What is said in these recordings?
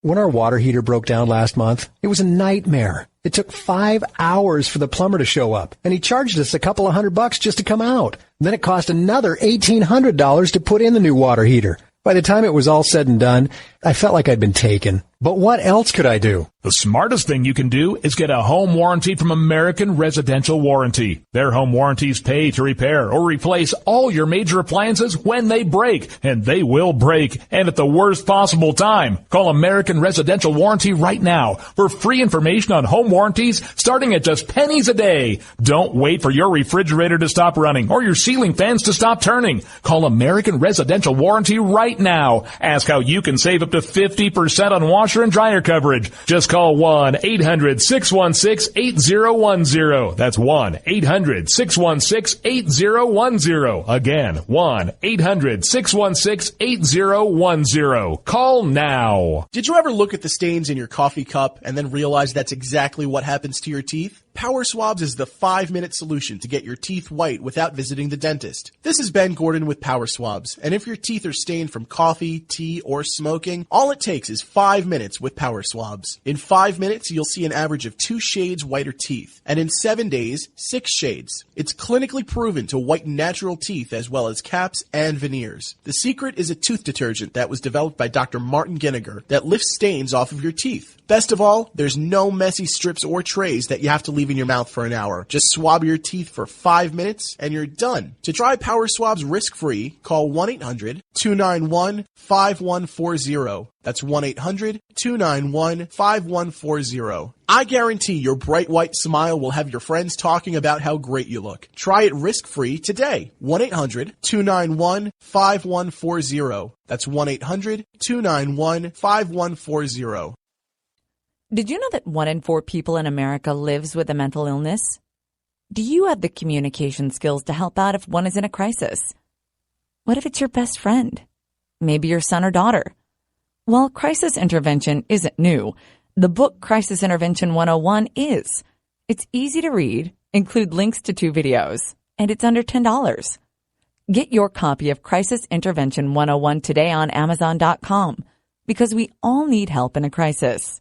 When our water heater broke down last month, it was a nightmare. It took 5 hours for the plumber to show up, and he charged us a couple of $100 just to come out. Then it cost another $1,800 to put in the new water heater. By the time it was all said and done, I felt like I'd been taken. But what else could I do? The smartest thing you can do is get a home warranty from American Residential Warranty. Their home warranties pay to repair or replace all your major appliances when they break, and they will break, and at the worst possible time. Call American Residential Warranty right now for free information on home warranties starting at just pennies a day. Don't wait for your refrigerator to stop running or your ceiling fans to stop turning. Call American Residential Warranty right now. Ask how you can save up to 50% on washer and dryer coverage. Just call 1-800-616-8010. That's 1-800-616-8010. Again, 1-800-616-8010. Call now. Did you ever look at the stains in your coffee cup and then realize that's exactly what happens to your teeth? Power Swabs is the 5-minute solution to get your teeth white without visiting the dentist. This is Ben Gordon with Power Swabs, and if your teeth are stained from coffee, tea, or smoking, all it takes is 5 minutes with Power Swabs. In 5 minutes, you'll see an average of 2 shades whiter teeth, and in 7 days, 6 shades. It's clinically proven to whiten natural teeth as well as caps and veneers. The secret is a tooth detergent that was developed by Dr. Martin Ginniger that lifts stains off of your teeth. Best of all, there's no messy strips or trays that you have to leave in your mouth for an hour. Just swab your teeth for 5 minutes and you're done. To try Power Swabs risk-free, call 1-800-291-5140. That's 1-800-291-5140. I guarantee your bright white smile will have your friends talking about how great you look. Try it risk-free today. 1-800-291-5140. That's 1-800-291-5140. Did you know that 1 in 4 people in America lives with a mental illness? Do you have the communication skills to help out if one is in a crisis? What if it's your best friend? Maybe your son or daughter? Well, crisis intervention isn't new. The book Crisis Intervention 101 is. It's easy to read, include links to 2 videos, and it's under $10. Get your copy of Crisis Intervention 101 today on Amazon.com, because we all need help in a crisis.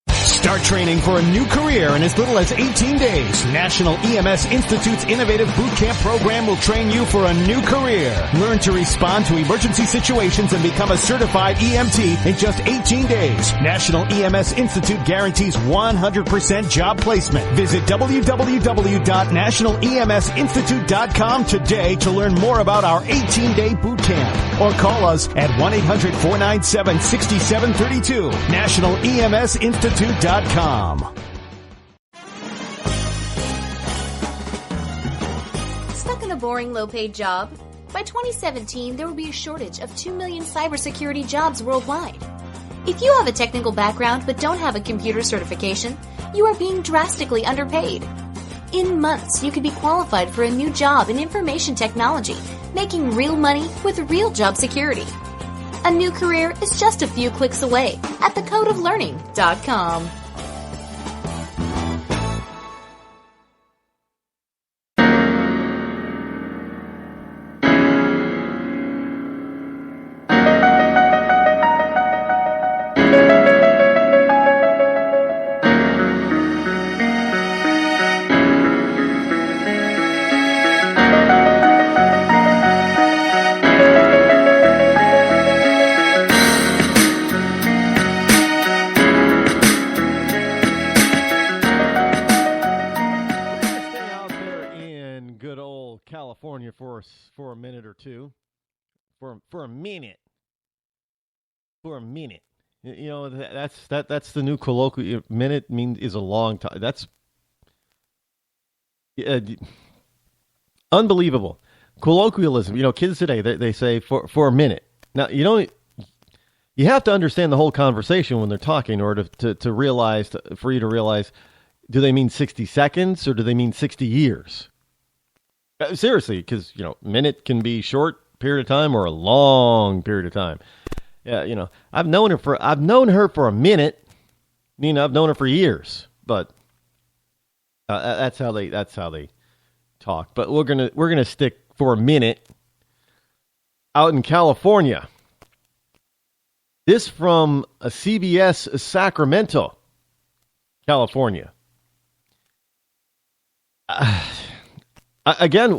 Start training for a new career in as little as 18 days. National EMS Institute's innovative boot camp program will train you for a new career. Learn to respond to emergency situations and become a certified EMT in just 18 days. National EMS Institute guarantees 100% job placement. Visit www.nationaleMSinstitute.com today to learn more about our 18-day boot camp. Or call us at 1-800-497-6732. NationalEMSInstitute.com. Stuck in a boring, low-paid job? By 2017, there will be a shortage of 2 million cybersecurity jobs worldwide. If you have a technical background but don't have a computer certification, you are being drastically underpaid. In months, you could be qualified for a new job in information technology, making real money with real job security. A new career is just a few clicks away at thecodeoflearning.com. For a minute or two, for a minute. You know, that's the new colloquial. Minute is a long time. That's unbelievable. Colloquialism. You know, kids today they say for a minute. Now you have to understand the whole conversation when they're talking in order to realize, for you to realize, do they mean 60 seconds or do they mean 60 years? Seriously, because, you know, minute can be short period of time or a long period of time. Yeah, you know, I've known her for a minute. You know, I've known her for years, but that's how they talk. But we're gonna stick for a minute out in California. This from a CBS Sacramento, California. Again,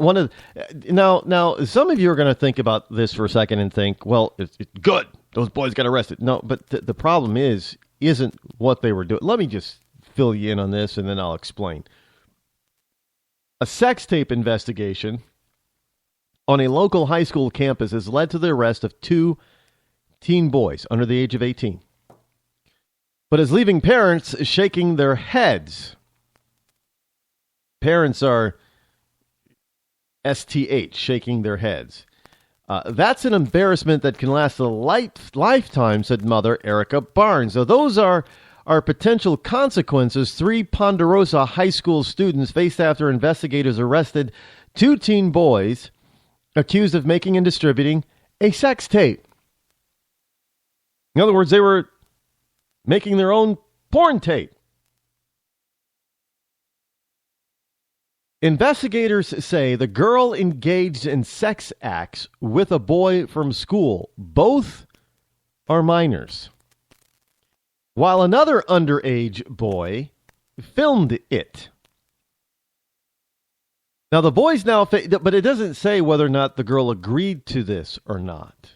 now some of you are going to think about this for a second and think, well, it's good. Those boys got arrested. No, but the problem isn't what they were doing. Let me just fill you in on this, and then I'll explain. A sex tape investigation on a local high school campus has led to the arrest of 2 teen boys under the age of 18, but is leaving parents shaking their heads. Parents are STH, shaking their heads. That's an embarrassment that can last a lifetime, said mother Erica Barnes. So those are potential consequences 3 Ponderosa high school students faced after investigators arrested 2 teen boys accused of making and distributing a sex tape. In other words, they were making their own porn tape. Investigators say the girl engaged in sex acts with a boy from school. Both are minors. While another underage boy filmed it. Now the boys now, but it doesn't say whether or not the girl agreed to this or not.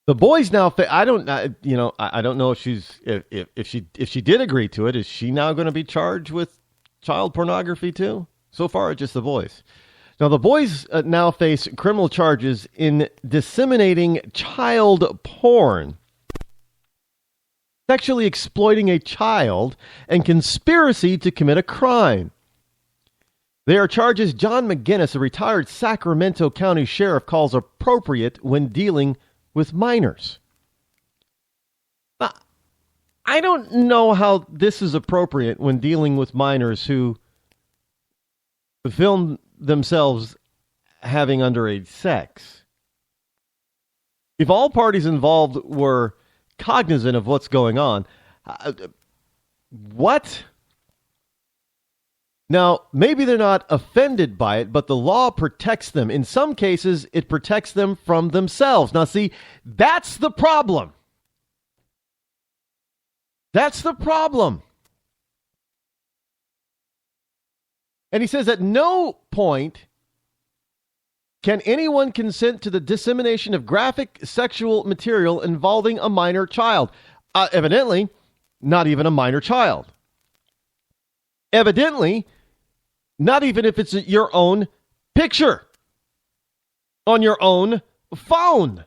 The boys now, I don't know if she did agree to it. Is she now going to be charged with child pornography too? So far, just the boys. Now, the boys now face criminal charges in disseminating child porn, sexually exploiting a child, and conspiracy to commit a crime. They are charges John McGinnis, a retired Sacramento County sheriff, calls appropriate when dealing with minors. Now, I don't know how this is appropriate when dealing with minors who film themselves having underage sex. If all parties involved were cognizant of what's going on, what? Now, maybe they're not offended by it, but the law protects them. In some cases, it protects them from themselves. Now, see, that's the problem. That's the problem. And he says at no point can anyone consent to the dissemination of graphic sexual material involving a minor child. Evidently, not even a minor child. Evidently, not even if it's your own picture on your own phone.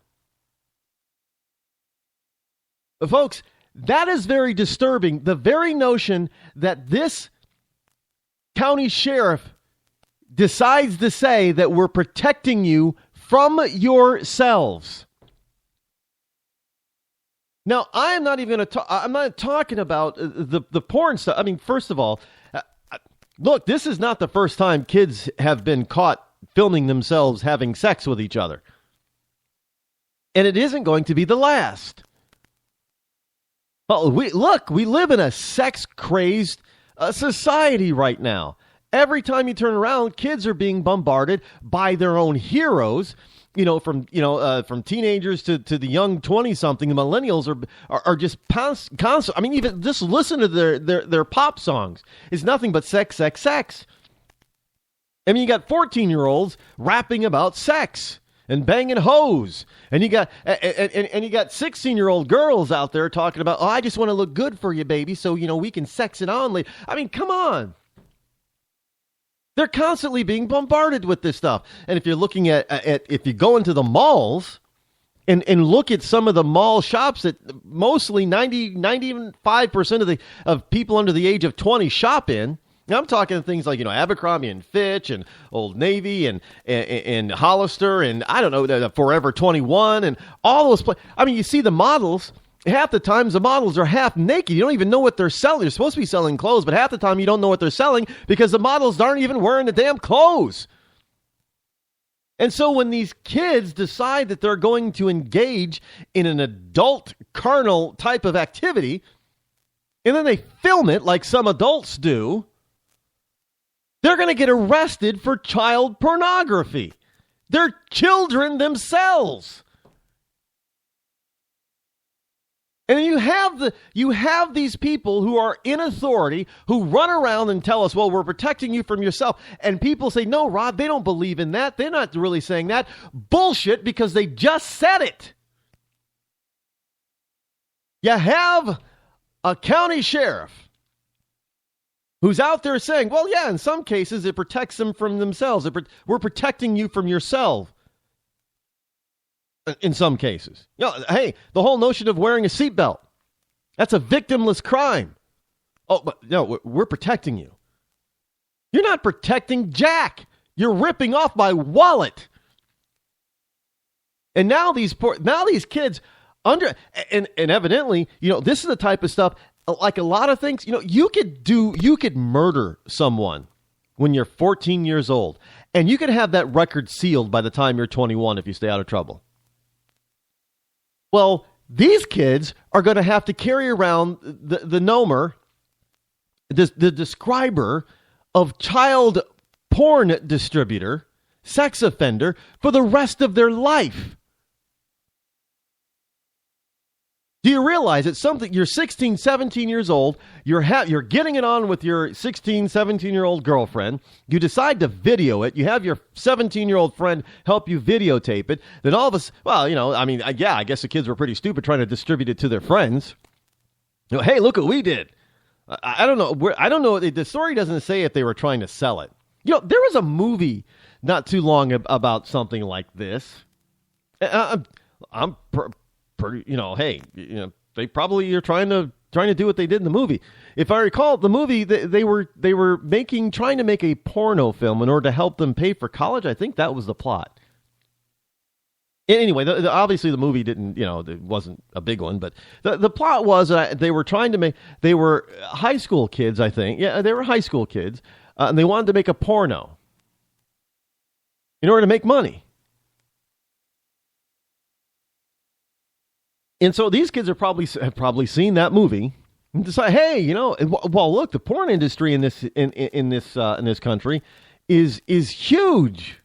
Folks, that is very disturbing. The very notion that this county sheriff decides to say that we're protecting you from yourselves. Now, I am not even going to I'm not talking about the porn stuff. I mean, first of all, look, this is not the first time kids have been caught filming themselves having sex with each other. And it isn't going to be the last. Well, we live in a sex-crazed society right now. Every time you turn around, kids are being bombarded by their own heroes. From teenagers to the young 20-something, the millennials are just constant. I mean, even just listen to their pop songs. It's nothing but sex, sex, sex. I mean, you got 14-year-olds rapping about sex and banging hoes, and you got 16-year-old girls out there talking about, I just want to look good for you, baby, so we can sex it on later. I mean, come on. They're constantly being bombarded with this stuff. And if you're looking at if you go into the malls and look at some of the mall shops that mostly 95% of people under the age of 20 shop in, now I'm talking things like, Abercrombie and Fitch and Old Navy and Hollister and I don't know, Forever 21 and all those places. I mean, you see the models. Half the times the models are half naked. You don't even know what they're selling. They're supposed to be selling clothes, but half the time you don't know what they're selling because the models aren't even wearing the damn clothes. And so when these kids decide that they're going to engage in an adult carnal type of activity, and then they film it like some adults do, they're going to get arrested for child pornography. They're children themselves. have these people who are in authority who run around and tell us, well, we're protecting you from yourself. And people say, no, Rod, they don't believe in that. They're not really saying that. Bullshit, because they just said it. You have a county sheriff who's out there saying, well, yeah, in some cases it protects them from themselves. We're protecting you from yourself. In some cases. Hey, the whole notion of wearing a seatbelt, that's a victimless crime. Oh, but no, we're protecting you. You're not protecting Jack. You're ripping off my wallet. And now these kids and evidently, this is the type of stuff, like a lot of things, you could murder someone when you're 14 years old, and you can have that record sealed by the time you're 21 if you stay out of trouble. Well, these kids are going to have to carry around the nomer, the describer of child porn distributor, sex offender, for the rest of their life. Do you realize it's something? You're 16, 17 years old. You're getting it on with your 16, 17-year-old girlfriend. You decide to video it. You have your 17-year-old friend help you videotape it. Then all of us, I guess the kids were pretty stupid trying to distribute it to their friends. Hey, look what we did. I don't know. I don't know. The story doesn't say if they were trying to sell it. There was a movie not too long about something like this. I'm pretty, they probably are trying to do what they did in the movie. If I recall, the movie they were trying to make a porno film in order to help them pay for college. I think that was the plot. Anyway, obviously the movie didn't, it wasn't a big one, but the plot was they were trying to make. They were high school kids, I think. Yeah, they were high school kids, and they wanted to make a porno in order to make money. And so these kids have probably seen that movie and decide, hey, well, look, the porn industry in this country is huge.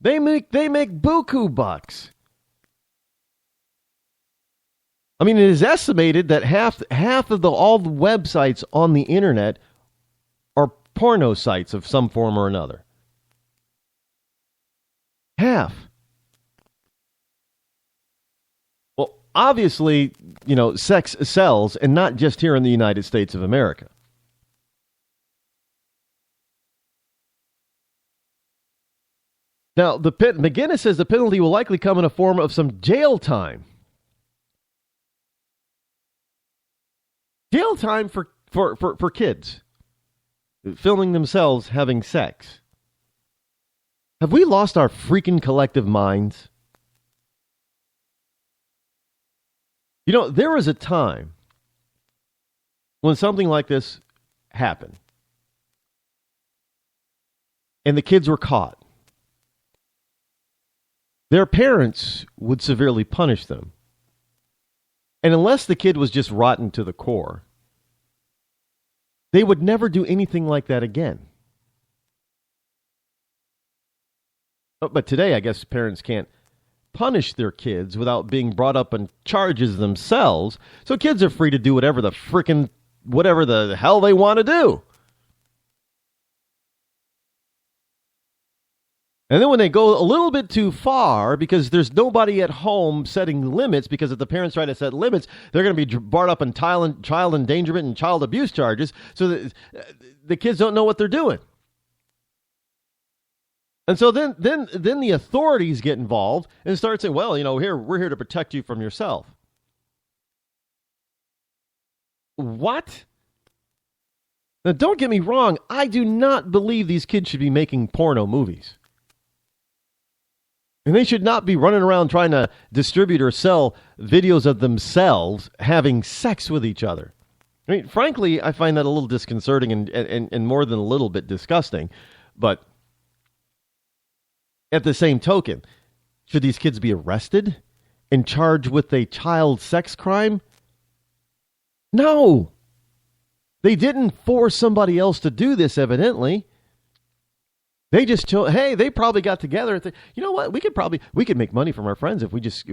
They make buku bucks. I mean, it is estimated that half of all the websites on the internet are porno sites of some form or another. Half. Obviously, sex sells, and not just here in the United States of America. Now, McGinnis says the penalty will likely come in a form of some jail time. Jail time for kids filming themselves having sex. Have we lost our freaking collective minds? There was a time when something like this happened, and the kids were caught. Their parents would severely punish them. And unless the kid was just rotten to the core, they would never do anything like that again. But today, I guess parents can't punish their kids without being brought up on charges themselves. So kids are free to do whatever the hell they want to do. And then when they go a little bit too far, because there's nobody at home setting limits, because if the parents try to set limits, they're going to be brought up on child endangerment and child abuse charges, so that the kids don't know what they're doing. And so then the authorities get involved and start saying, well, we're here to protect you from yourself. What? Now, don't get me wrong. I do not believe these kids should be making porno movies. And they should not be running around trying to distribute or sell videos of themselves having sex with each other. I mean, frankly, I find that a little disconcerting and more than a little bit disgusting. But at the same token, should these kids be arrested and charged with a child sex crime? No. They didn't force somebody else to do this, evidently. They just chose, hey, they probably got together and you know what? We could make money from our friends if we just